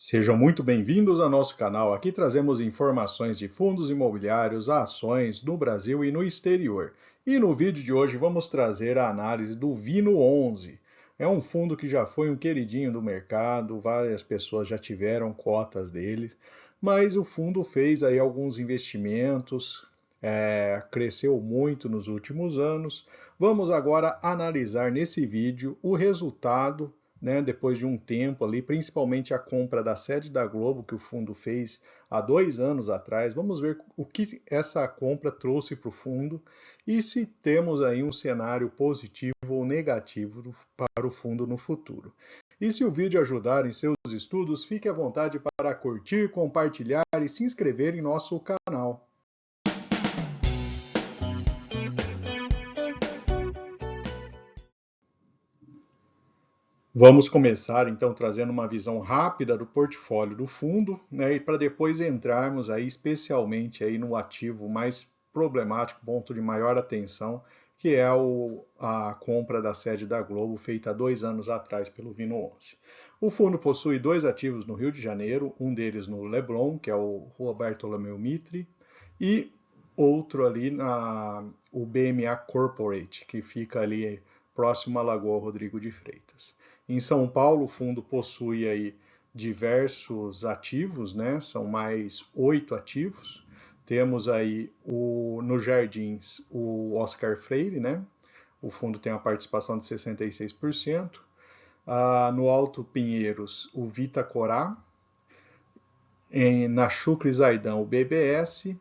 Sejam muito bem-vindos ao nosso canal. Aqui trazemos informações de fundos imobiliários, ações no Brasil e no exterior. E no vídeo de hoje vamos trazer a análise do Vino 11. É um fundo que já foi um queridinho do mercado, várias pessoas já tiveram cotas dele, mas o fundo fez aí alguns investimentos, cresceu muito nos últimos anos. Vamos agora analisar nesse vídeo o resultado, né, depois de um tempo ali, principalmente a compra da sede da Globo que o fundo fez há 2 anos atrás. Vamos ver o que essa compra trouxe para o fundo e se temos aí um cenário positivo ou negativo para o fundo no futuro. E se o vídeo ajudar em seus estudos, fique à vontade para curtir, compartilhar e se inscrever em nosso canal. Vamos começar então trazendo uma visão rápida do portfólio do fundo, né, e para depois entrarmos aí especialmente aí no ativo mais problemático, ponto de maior atenção, que é a compra da sede da Globo feita há 2 anos atrás pelo Vino 11. O fundo possui 2 ativos no Rio de Janeiro, um deles no Leblon, que é o Rua Bartolomeu Mitre, e outro ali o BMA Corporate, que fica ali próximo à Lagoa Rodrigo de Freitas. Em São Paulo, o fundo possui aí diversos ativos, né? São mais 8 ativos. Temos aí nos Jardins o Oscar Freire, né? O fundo tem uma participação de 66%. No Alto Pinheiros, o Vita Corá. Na Chucre Zaidan, o BBS.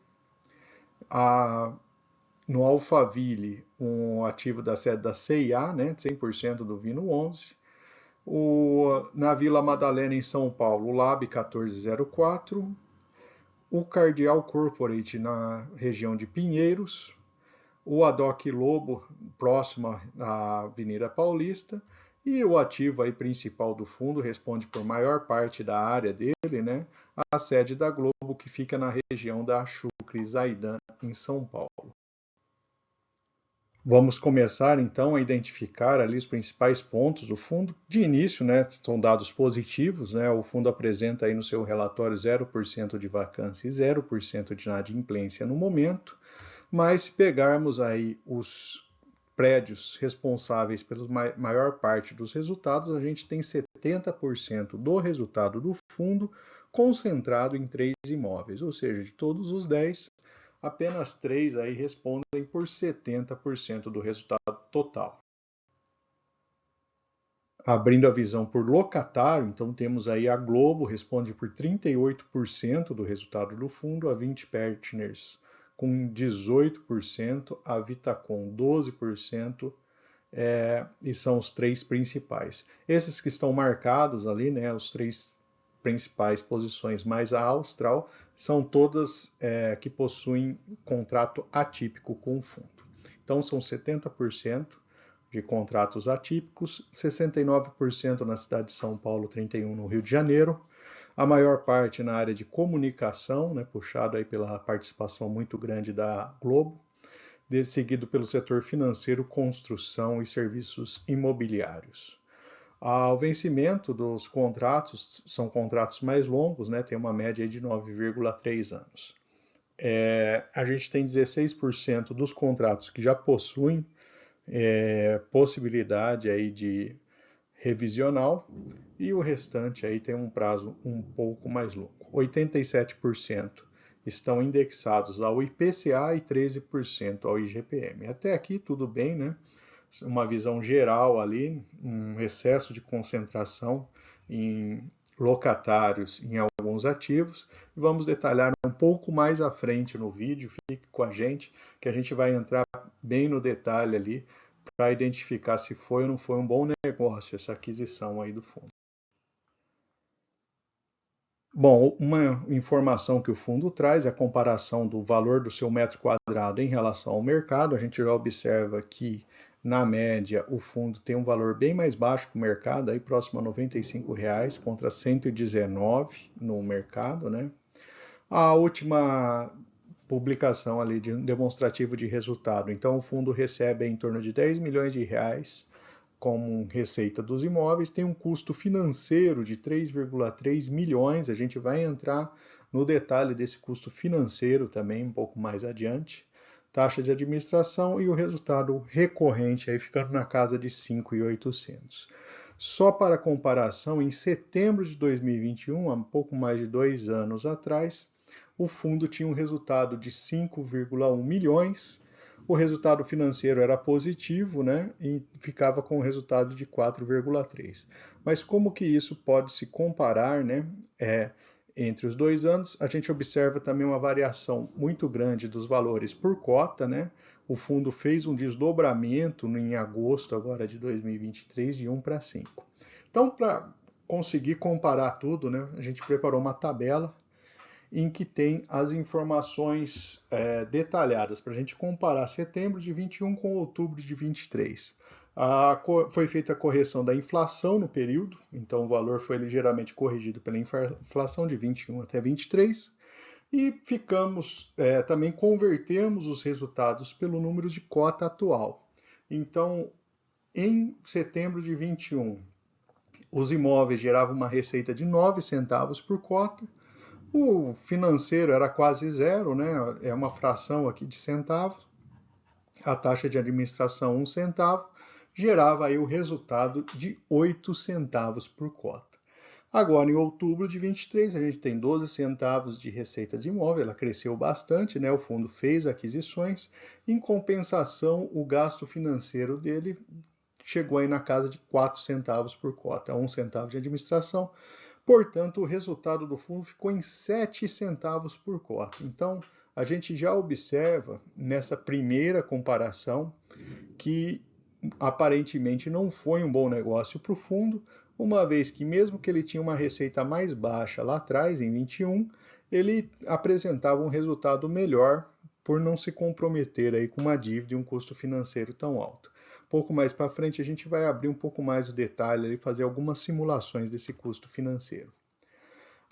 No Alphaville, um ativo da sede da CIA, né? 100% do Vino 11. Na Vila Madalena, em São Paulo, o Lab 1404, o Cardial Corporate na região de Pinheiros, o Adoc Lobo, próximo à Avenida Paulista, e o ativo aí principal do fundo, responde por maior parte da área dele, né? A sede da Globo, que fica na região da Chucre Zaidan, em São Paulo. Vamos começar então a identificar ali os principais pontos do fundo. De início, né, são dados positivos, né? O fundo apresenta aí no seu relatório 0% de vacância e 0% de inadimplência no momento, mas se pegarmos aí os prédios responsáveis pela maior parte dos resultados, a gente tem 70% do resultado do fundo concentrado em 3 imóveis, ou seja, de todos os 10, apenas 3 aí respondem por 70% do resultado total. Abrindo a visão por locatário, então temos aí a Globo, responde por 38% do resultado do fundo, a 20 Partners com 18%, a Vitacom 12%, e são os 3 principais. Esses que estão marcados ali, né, os 3 principais posições mais a Austral, são todas que possuem contrato atípico com o fundo. Então são 70% de contratos atípicos, 69% na cidade de São Paulo, 31% no Rio de Janeiro, a maior parte na área de comunicação, né, puxado aí pela participação muito grande da Globo, seguido pelo setor financeiro, construção e serviços imobiliários. O vencimento dos contratos são contratos mais longos, né, tem uma média de 9,3 anos. A gente tem 16% dos contratos que já possuem possibilidade aí de revisional e o restante aí tem um prazo um pouco mais longo. 87% estão indexados ao IPCA e 13% ao IGPM. Até aqui tudo bem, né? Uma visão geral ali, um excesso de concentração em locatários em alguns ativos. Vamos detalhar um pouco mais à frente no vídeo, fique com a gente, que a gente vai entrar bem no detalhe ali para identificar se foi ou não foi um bom negócio essa aquisição aí do fundo. Bom, uma informação que o fundo traz é a comparação do valor do seu metro quadrado em relação ao mercado. A gente já observa que, na média, o fundo tem um valor bem mais baixo que o mercado, aí próximo a R$ 95,00 contra 119 no mercado, né? A última publicação ali de um demonstrativo de resultado. Então, o fundo recebe em torno de R$ 10 milhões como receita dos imóveis, tem um custo financeiro de 3,3 milhões. A gente vai entrar no detalhe desse custo financeiro também um pouco mais adiante. Taxa de administração e o resultado recorrente aí ficando na casa de 5.800. Só para comparação, em setembro de 2021, há um pouco mais de 2 anos atrás, o fundo tinha um resultado de 5,1 milhões. O resultado financeiro era positivo, né? E ficava com o resultado de 4,3. Mas como que isso pode se comparar, né? Entre os 2 anos, a gente observa também uma variação muito grande dos valores por cota, né? O fundo fez um desdobramento em agosto agora de 2023 de 1 para 5. Então, para conseguir comparar tudo, né? A gente preparou uma tabela em que tem as informações detalhadas para a gente comparar setembro de 21 com outubro de 23. Foi feita a correção da inflação no período, então o valor foi ligeiramente corrigido pela inflação de 21 até 23, e também convertemos os resultados pelo número de cota atual. Então, em setembro de 21, os imóveis geravam uma receita de 9 centavos por cota. O financeiro era quase zero, né? É uma fração aqui de centavos. A taxa de administração 1 centavo, gerava aí o resultado de 8 centavos por cota. Agora, em outubro de 23, a gente tem 12 centavos de receita de imóvel, ela cresceu bastante, né? O fundo fez aquisições. Em compensação, o gasto financeiro dele chegou aí na casa de 4 centavos por cota, 1 centavo de administração. Portanto, o resultado do fundo ficou em 7 centavos por cota. Então, a gente já observa nessa primeira comparação que aparentemente não foi um bom negócio para o fundo, uma vez que mesmo que ele tinha uma receita mais baixa lá atrás, em 21, ele apresentava um resultado melhor por não se comprometer aí com uma dívida e um custo financeiro tão alto. Pouco mais para frente a gente vai abrir um pouco mais o detalhe e fazer algumas simulações desse custo financeiro.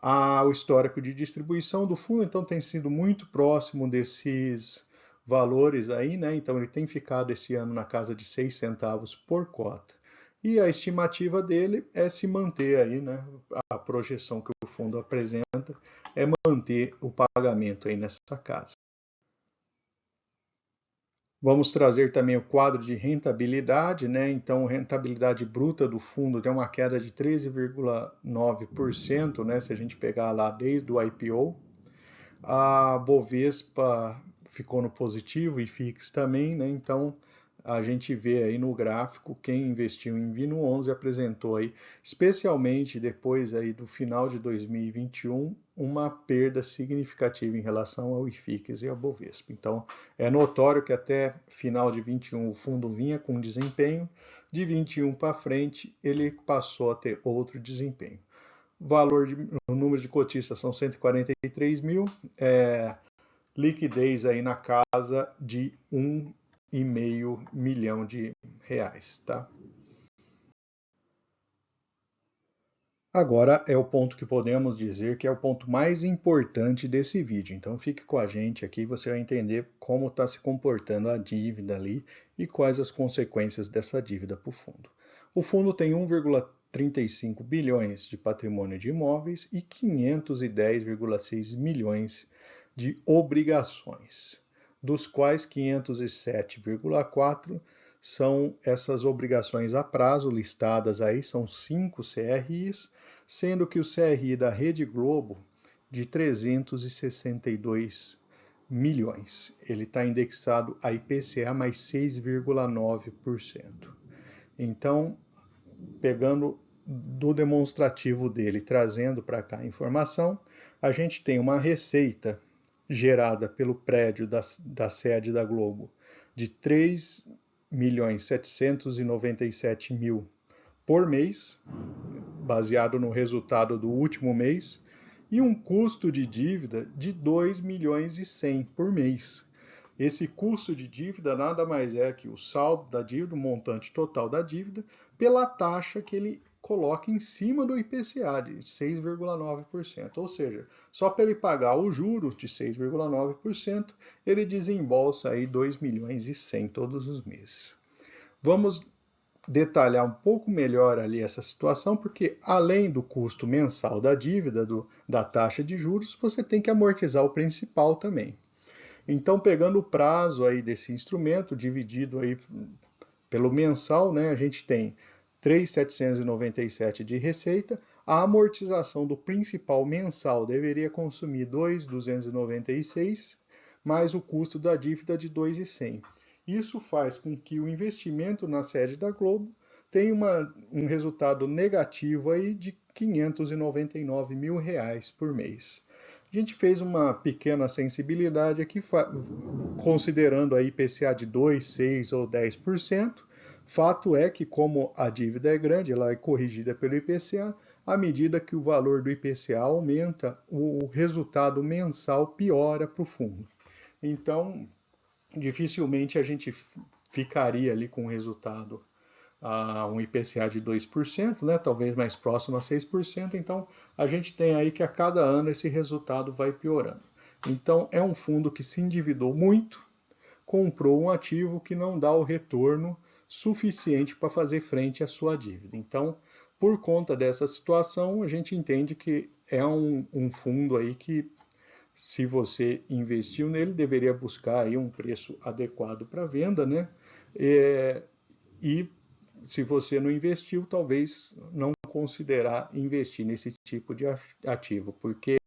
O histórico de distribuição do fundo, então, tem sido muito próximo desses valores aí, né? Então, ele tem ficado esse ano na casa de 6 centavos por cota. E a estimativa dele é se manter aí, né? A projeção que o fundo apresenta é manter o pagamento aí nessa casa. Vamos trazer também o quadro de rentabilidade, né? Então, rentabilidade bruta do fundo tem uma queda de 13,9%, né? Se a gente pegar lá desde o IPO. A Bovespa ficou no positivo e FIX também, né? Então, a gente vê aí no gráfico quem investiu em Vino 11 apresentou aí, especialmente depois aí do final de 2021, uma perda significativa em relação ao IFIX e ao Bovespa. Então, é notório que até final de 21 o fundo vinha com desempenho, de 21 para frente ele passou a ter outro desempenho. O número de cotistas são 143 mil, liquidez aí na casa de 1,5 milhão de reais, tá? Agora é o ponto que podemos dizer que é o ponto mais importante desse vídeo. Então fique com a gente aqui, você vai entender como está se comportando a dívida ali e quais as consequências dessa dívida para o fundo. O fundo tem 1,35 bilhões de patrimônio de imóveis e 510,6 milhões de obrigações, dos quais 507,4 são essas obrigações a prazo listadas aí, são 5 CRIs, sendo que o CRI da Rede Globo de 362 milhões. Ele está indexado a IPCA mais 6,9%. Então, pegando do demonstrativo dele, trazendo para cá a informação, a gente tem uma receita gerada pelo prédio da sede da Globo de 3.797.000 por mês, baseado no resultado do último mês, e um custo de dívida de 2.100.000 por mês. Esse custo de dívida nada mais é que o saldo da dívida, o montante total da dívida, pela taxa que ele coloca em cima do IPCA de 6,9%. Ou seja, só para ele pagar o juro de 6,9%, ele desembolsa aí 2.100.000 todos os meses. Vamos detalhar um pouco melhor ali essa situação, porque além do custo mensal da dívida, da taxa de juros, você tem que amortizar o principal também. Então, pegando o prazo aí desse instrumento, dividido aí pelo mensal, né, a gente tem 3.797 de receita, a amortização do principal mensal deveria consumir 2.296, mais o custo da dívida de 2.100. Isso faz com que o investimento na sede da Globo tenha um resultado negativo aí de R$ 599 mil por mês. A gente fez uma pequena sensibilidade aqui, considerando a IPCA de 2, 6 ou 10%. Fato é que, como a dívida é grande, ela é corrigida pelo IPCA, à medida que o valor do IPCA aumenta, o resultado mensal piora para o fundo. Então, dificilmente a gente ficaria ali com um resultado um IPCA de 2%, né? Talvez mais próximo a 6%. Então, a gente tem aí que a cada ano esse resultado vai piorando. Então, é um fundo que se endividou muito, comprou um ativo que não dá o retorno suficiente para fazer frente à sua dívida. Então, por conta dessa situação, a gente entende que é um fundo aí que, se você investiu nele, deveria buscar aí um preço adequado para venda, né? E se você não investiu, talvez não considerar investir nesse tipo de ativo, porque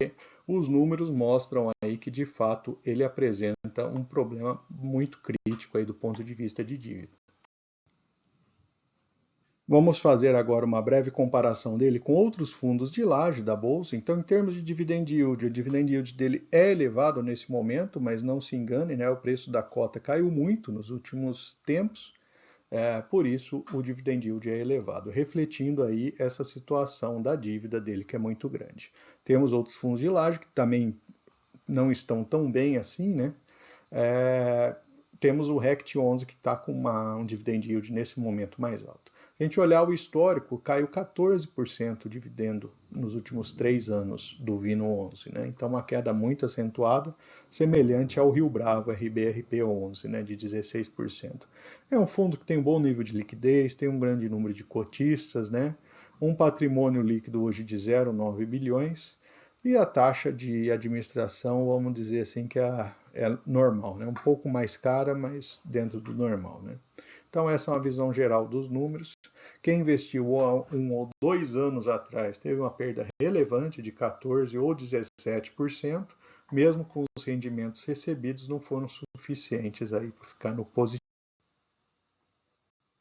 os números mostram aí que de fato ele apresenta um problema muito crítico aí do ponto de vista de dívida. Vamos fazer agora uma breve comparação dele com outros fundos de laje da bolsa. Então, em termos de dividend yield, o dividend yield dele é elevado nesse momento, mas não se engane, né? O preço da cota caiu muito nos últimos tempos. Por isso, o dividend yield é elevado, refletindo aí essa situação da dívida dele, que é muito grande. Temos outros fundos de laje que também não estão tão bem assim, né? Temos o RECT 11 que está com um dividend yield nesse momento mais alto. A gente olhar o histórico, caiu 14% o dividendo nos últimos 3 anos do Vino 11, né? Então, uma queda muito acentuada, semelhante ao Rio Bravo RBRP 11, né? De 16%. É um fundo que tem um bom nível de liquidez, tem um grande número de cotistas, né? Um patrimônio líquido hoje de 0,9 bilhões, e a taxa de administração, vamos dizer assim, que é normal, né? Um pouco mais cara, mas dentro do normal, né? Então, essa é uma visão geral dos números. Quem investiu há 1 ou 2 anos atrás teve uma perda relevante de 14% ou 17%, mesmo com os rendimentos recebidos não foram suficientes aí para ficar no positivo.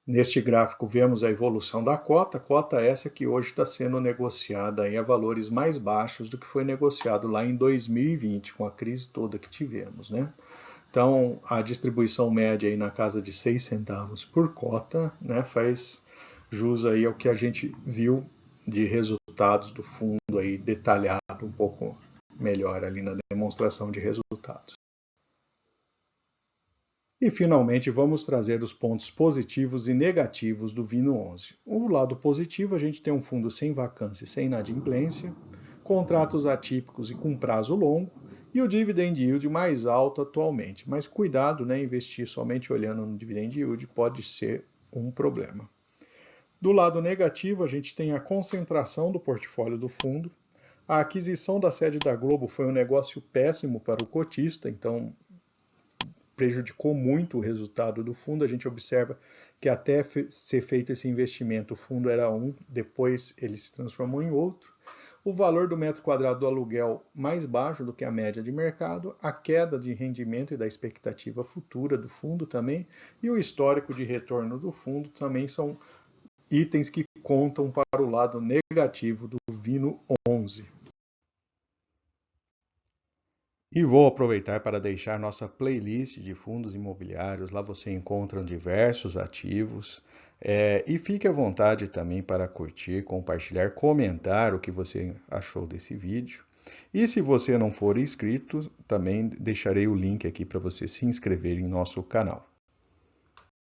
Neste gráfico vemos a evolução da cota essa que hoje está sendo negociada aí a valores mais baixos do que foi negociado lá em 2020, com a crise toda que tivemos, né? Então, a distribuição média aí na casa de 6 centavos por cota, né, faz jus aí ao que a gente viu de resultados do fundo aí detalhado um pouco melhor ali na demonstração de resultados. E finalmente vamos trazer os pontos positivos e negativos do Vino 11. O lado positivo, a gente tem um fundo sem vacância e sem inadimplência, contratos atípicos e com prazo longo, e o dividend yield mais alto atualmente. Mas cuidado, né? Investir somente olhando no dividend yield pode ser um problema. Do lado negativo, a gente tem a concentração do portfólio do fundo. A aquisição da sede da Globo foi um negócio péssimo para o cotista, então prejudicou muito o resultado do fundo. A gente observa que até ser feito esse investimento, o fundo era um, depois ele se transformou em outro. O valor do metro quadrado do aluguel mais baixo do que a média de mercado, a queda de rendimento e da expectativa futura do fundo também, e o histórico de retorno do fundo também são itens que contam para o lado negativo do Vino 11. E vou aproveitar para deixar nossa playlist de fundos imobiliários. Lá você encontra diversos ativos. E fique à vontade também para curtir, compartilhar, comentar o que você achou desse vídeo. E se você não for inscrito, também deixarei o link aqui para você se inscrever em nosso canal.